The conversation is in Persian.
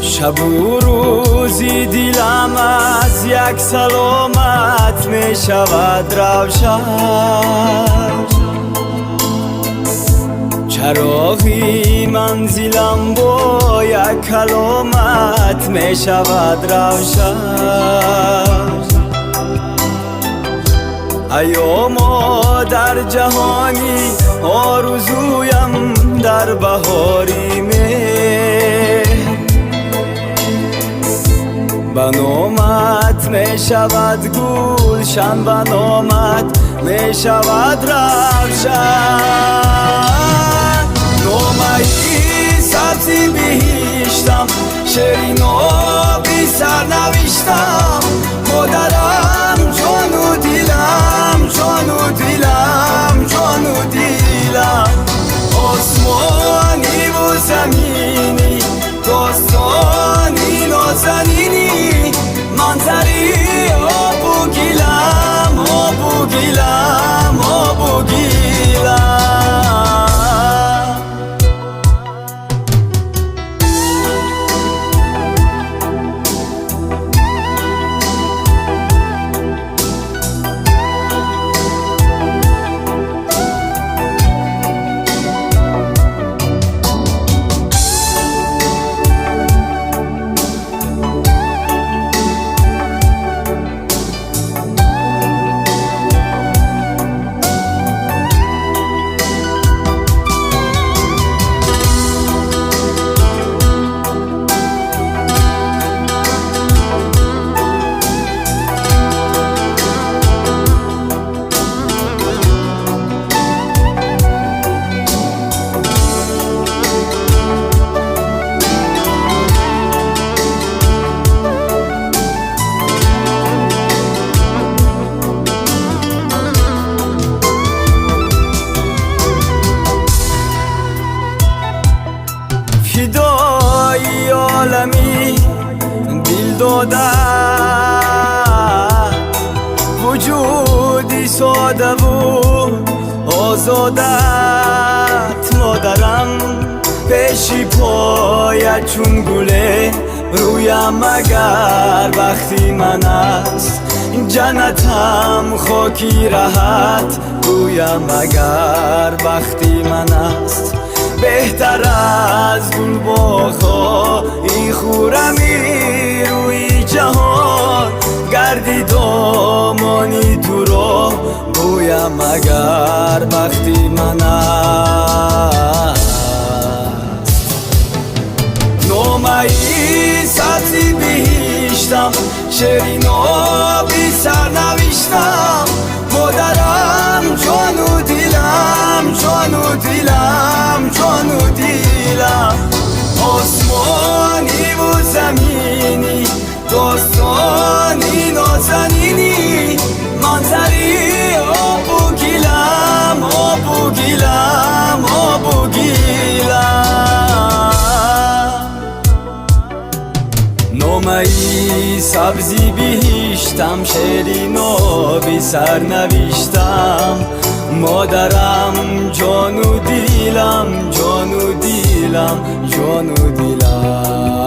شب و روزی دیلم از یک سلامت می شود روشن. چراغی منزلم با یک کلامت می شود روشن. ایاما در جهانی آرزویم در بهاری مهر. بنامت می شود گلشن، بنامت می شود روشن. نامه‌ای سبزی بهشتم، شیرین آبی سرنوشتم. مادرم جان و دیلم، جان و دیلم، جان و دیلم. آسمانی و زمینی، داستانی نازنینی. منظری آب و گیلم، آب و گیلم، آب و گیلم. فدای عالمی دل داده، وجودی ساده و آزادت. مادرم پیشی پایت چون گله رویم اگر وقتی من است. جنتم خاکی راحت گویم اگر وقتی من است. بهتر از گل باغ‌ها این خورمی روی جهان. گردی دامانی تو را گویم اگر وقتی من است. نامه‌ای سبزی بهشتم، شیرین آبی سرنوشتم. مادرم جان و دیلم، جان و دیلم، جان و دیلم. آسمانی و زمینی، داستانی نازنینی. منظری آب و گیلم، آب و گیلم، آب و گیلم. نامه‌ای سبزی بهشتم، شیرین آبی سرنوشتم. مادرم جان و دیلم، جان و دیلم، جان و دیلم.